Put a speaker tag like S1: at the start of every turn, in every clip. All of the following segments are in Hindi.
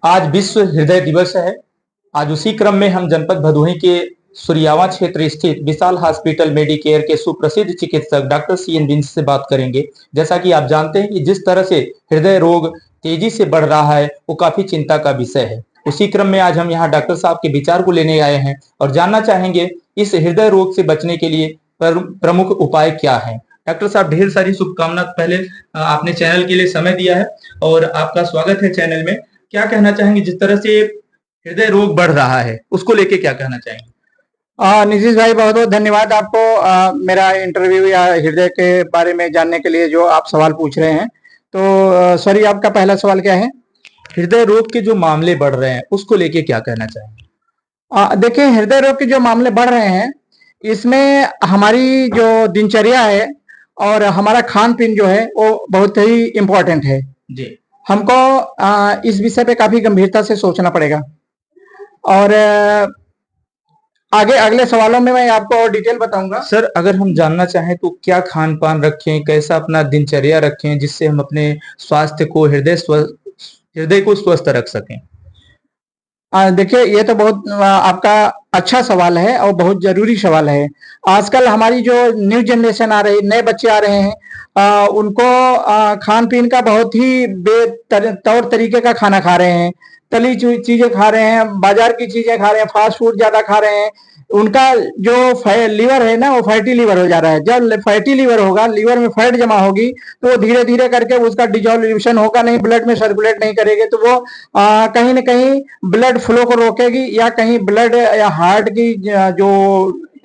S1: आज विश्व हृदय दिवस है। आज उसी क्रम में हम जनपद भदोही के सुरियावा क्षेत्र स्थित विशाल हॉस्पिटल मेडिकेयर के सुप्रसिद्ध चिकित्सक डॉक्टर सी.एन. बिंज से बात करेंगे। जैसा कि आप जानते हैं कि जिस तरह से हृदय रोग तेजी से बढ़ रहा है, वो काफी चिंता का विषय है। उसी क्रम में आज हम यहाँ डॉक्टर साहब के विचार को लेने आए हैं और जानना चाहेंगे इस हृदय रोग से बचने के लिए प्रमुख उपाय क्या है। डॉक्टर साहब, ढेर सारी शुभकामना। पहले आपने चैनल के लिए समय दिया है और आपका स्वागत है चैनल में। क्या कहना चाहेंगे, जिस तरह से हृदय रोग बढ़ रहा है उसको लेके क्या कहना चाहेंगे?
S2: नीतीश भाई, बहुत बहुत धन्यवाद आपको मेरा इंटरव्यू या हृदय के बारे में जानने के लिए जो आप सवाल पूछ रहे हैं। तो सॉरी, आपका पहला सवाल क्या है?
S1: हृदय रोग के जो मामले बढ़ रहे हैं उसको लेके क्या कहना चाहेंगे?
S2: देखिए, हृदय रोग के जो मामले बढ़ रहे हैं, इसमें हमारी जो दिनचर्या है और हमारा खान पीन जो है वो बहुत ही इम्पोर्टेंट है
S1: जी।
S2: हमको इस विषय पे काफी गंभीरता से सोचना पड़ेगा। और आगे अगले सवालों में मैं आपको और डिटेल बताऊंगा।
S1: सर, अगर हम जानना चाहें तो क्या खान पान रखें, कैसा अपना दिनचर्या रखें जिससे हम अपने स्वास्थ्य को हृदय को स्वस्थ रख सकें?
S2: देखिए, ये तो बहुत आपका अच्छा सवाल है और बहुत जरूरी सवाल है। आजकल हमारी जो न्यू जनरेशन आ रही, नए बच्चे आ रहे हैं, उनको खान पीन का बहुत ही तौर तरीके का खाना खा रहे हैं, तली चीजें खा रहे हैं, बाजार की चीजें खा रहे हैं, फास्ट फूड ज्यादा खा रहे हैं। उनका जो लीवर है ना, वो फैटी लीवर हो जा रहा है। जब फैटी लीवर होगा, लीवर में फैट जमा होगी, तो वो धीरे धीरे करके उसका डिजोल्यूशन होगा नहीं, ब्लड में सर्कुलेट नहीं करेगी, तो वो कहीं ना कहीं ब्लड फ्लो को रोकेगी या कहीं ब्लड या हार्ट की जो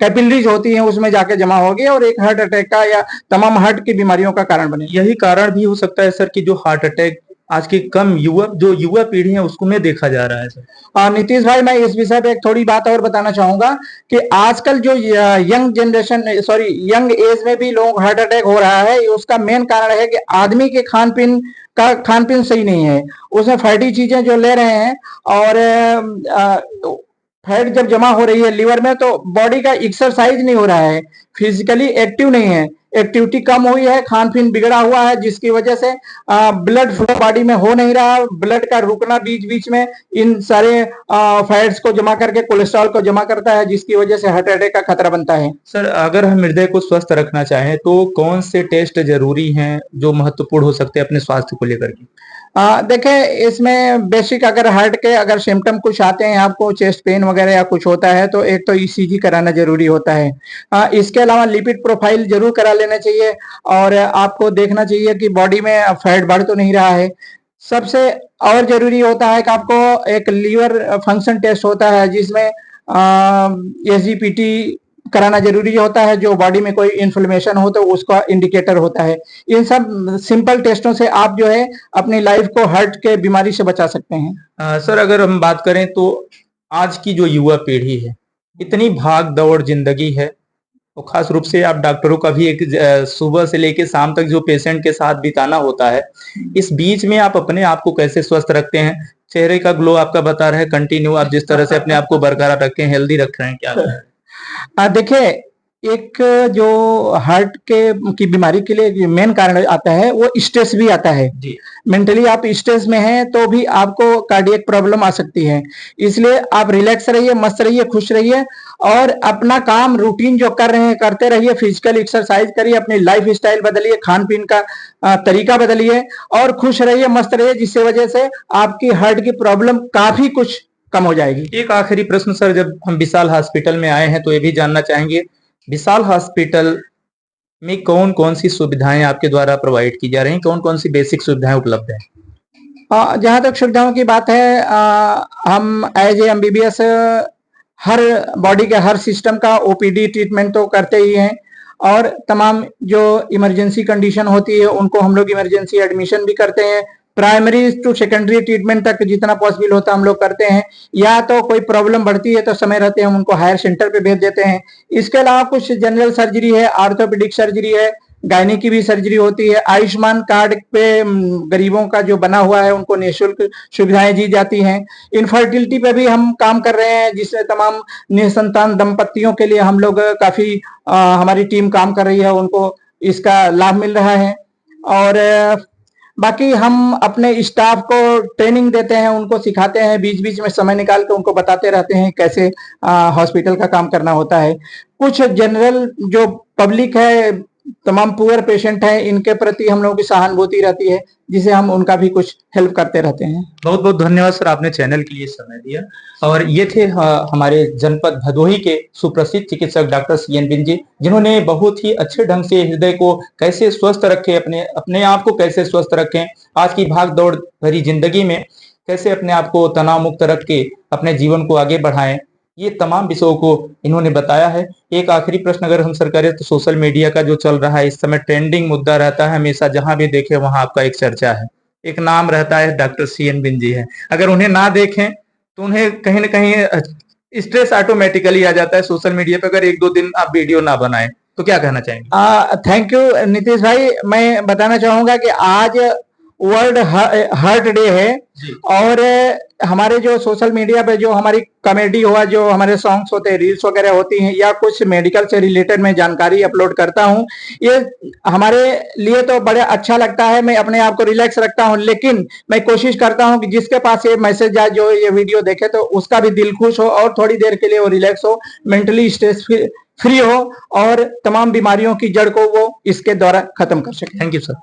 S2: कैपिलरीज होती हैं उसमें जाके जमा होगी और एक हार्ट अटैक का या तमाम हार्ट की बीमारियों का कारण बनेगी।
S1: यही कारण भी हो सकता है सर कि जो हार्ट अटैक आज की युवा पीढ़ी है उसको में देखा जा रहा है सर।
S2: नीतीश भाई, मैं इस विषय पे एक थोड़ी बात और बताना चाहूंगा कि आजकल जो young generation, sorry young age में भी लोग हार्ट अटैक हो रहा है, उसका मेन कारण है कि आदमी के खान पीन सही नहीं है। उसमें फैटी चीजें जो ले रहे हैं और फैट जब जमा हो रही है लीवर में, तो बॉडी का एक्सरसाइज नहीं हो रहा है, फिजिकली एक्टिव नहीं है, एक्टिविटी कम हुई है, खान पीन बिगड़ा हुआ है, जिसकी वजह से ब्लड फ्लो बॉडी में हो नहीं रहा, ब्लड का रुकना बीच बीच में इन सारे फैट्स को जमा करके कोलेस्ट्रॉल को जमा करता है, जिसकी वजह से हार्ट अटैक का खतरा बनता है।
S1: सर, अगर हम हृदय को स्वस्थ रखना चाहें तो कौन से टेस्ट जरूरी हैं जो महत्वपूर्ण हो सकते हैं अपने स्वास्थ्य को लेकर के?
S2: देखें, इसमें बेसिक अगर हार्ट के अगर सिम्टम कुछ आते हैं, आपको चेस्ट पेन वगैरह या कुछ होता है, तो एक तो ईसीजी कराना जरूरी होता है। इसके अलावा लिपिड प्रोफाइल जरूर करा लेना चाहिए और आपको देखना चाहिए कि बॉडी में फैट बढ़ तो नहीं रहा है। सबसे और जरूरी होता है कि आपको एक लीवर फंक्शन टेस्ट होता है, जिसमें एसजीपीटी कराना जरूरी होता है, जो बॉडी में कोई इन्फ्लेमेशन हो तो उसका इंडिकेटर होता है। इन सब सिंपल टेस्टों से आप जो है अपनी लाइफ को हार्ट के बीमारी से बचा सकते हैं।
S1: सर, अगर हम बात करें तो आज की जो युवा पीढ़ी है, इतनी भाग दौड़ जिंदगी है, तो खास रूप से आप डॉक्टरों का भी एक सुबह से लेके शाम तक जो पेशेंट के साथ बिताना होता है, इस बीच में आप अपने आप को कैसे स्वस्थ रखते हैं? चेहरे का ग्लो आपका बता रहा है कंटिन्यू, आप जिस तरह से अपने आप को बरकरार रखें, हेल्दी रख रहे हैं, क्या?
S2: देखिए, एक जो हार्ट की बीमारी के लिए मेन कारण आता है वो स्ट्रेस भी आता है। मेंटली आप स्ट्रेस में हैं तो भी आपको कार्डियक प्रॉब्लम आ सकती है। इसलिए आप रिलैक्स रहिए, मस्त रहिए, खुश रहिए और अपना काम रूटीन जो कर रहे हैं करते रहिए। फिजिकल एक्सरसाइज करिए, अपनी लाइफ स्टाइल बदलिए, खान पीन का तरीका बदलिए और खुश रहिए, मस्त रहिए, जिससे वजह से आपकी हार्ट की प्रॉब्लम काफी कुछ कम हो जाएगी।
S1: एक आखिरी प्रश्न सर, जब हम विशाल हॉस्पिटल में आए हैं तो ये भी जानना चाहेंगे, विशाल हॉस्पिटल में कौन कौन सी सुविधाएं आपके द्वारा प्रोवाइड की जा रही हैं, कौन कौन सी बेसिक सुविधाएं उपलब्ध हैं?
S2: जहां तक सुविधाओं की बात है, हम एज ए एमबीबीएस हर बॉडी के हर सिस्टम का ओपीडी ट्रीटमेंट तो करते ही हैं और तमाम जो इमरजेंसी कंडीशन होती है उनको हम लोग इमरजेंसी एडमिशन भी करते हैं। प्राइमरी टू सेकेंडरी ट्रीटमेंट तक जितना पॉसिबल होता है हम लोग करते हैं। या तो कोई प्रॉब्लम बढ़ती है तो समय रहते हम उनको हायर सेंटर पे भेज देते हैं। इसके अलावा कुछ जनरल सर्जरी है, ऑर्थोपेडिक सर्जरी है, गायनी की भी सर्जरी होती है। आयुष्मान कार्ड पे गरीबों का जो बना हुआ है उनको निःशुल्क सुविधाएं दी जाती हैं। इनफर्टिलिटी पे भी हम काम कर रहे हैं, जिससे तमाम निसंतान दंपतियों के लिए हम लोग काफी हमारी टीम काम कर रही है, उनको इसका लाभ मिल रहा है। और बाकी हम अपने स्टाफ को ट्रेनिंग देते हैं, उनको सिखाते हैं, बीच बीच में समय निकाल के उनको बताते रहते हैं कैसे हॉस्पिटल का काम करना होता है। कुछ जनरल जो पब्लिक है, तमाम पुअर पेशेंट हैं, इनके प्रति हम लोगों की सहानुभूति रहती है, जिसे हम उनका भी कुछ हेल्प करते रहते हैं।
S1: बहुत बहुत धन्यवाद सर, आपने चैनल के लिए समय दिया। और ये थे हमारे जनपद भदोही के सुप्रसिद्ध चिकित्सक डॉक्टर सीएन बिंद जी, जिन्होंने बहुत ही अच्छे ढंग से हृदय को कैसे स्वस्थ रखें, अपने अपने आप को कैसे स्वस्थ रखें, आज की भाग दौड़ भरी जिंदगी में कैसे अपने आप को तनाव मुक्त रख के अपने जीवन को आगे बढ़ाएं, ये तमाम विषयों को इन्होंने बताया है। एक आखिरी प्रश्न अगर हम सर करें तो सोशल मीडिया का जो चल रहा है इस समय ट्रेंडिंग मुद्दा रहता है, हमेशा जहां भी देखे वहां आपका एक चर्चा है, एक नाम रहता है, डॉक्टर सीएन बिंद जी है। अगर उन्हें ना देखें तो उन्हें कहीं ना कहीं स्ट्रेस ऑटोमेटिकली आ जाता है सोशल मीडिया पे, अगर एक दो दिन आप वीडियो ना बनाए तो क्या कहना चाहेंगे?
S2: थैंक यू नीतीश भाई। मैं बताना चाहूंगा कि आज वर्ल्ड हार्ट डे है और हमारे जो सोशल मीडिया पे जो हमारी कॉमेडी हुआ, जो हमारे सॉन्ग्स होते हैं, रील्स वगैरह होती हैं, या कुछ मेडिकल से रिलेटेड मैं जानकारी अपलोड करता हूं, ये हमारे लिए तो बड़ा अच्छा लगता है। मैं अपने आप को रिलैक्स रखता हूं, लेकिन मैं कोशिश करता हूं कि जिसके पास ये मैसेज जाए, जो ये वीडियो देखे, तो उसका भी दिल खुश हो और थोड़ी देर के लिए वो रिलैक्स हो, मेंटली स्ट्रेस फ्री हो और तमाम बीमारियों की जड़ को वो इसके द्वारा खत्म कर सके।
S1: Thank you sir.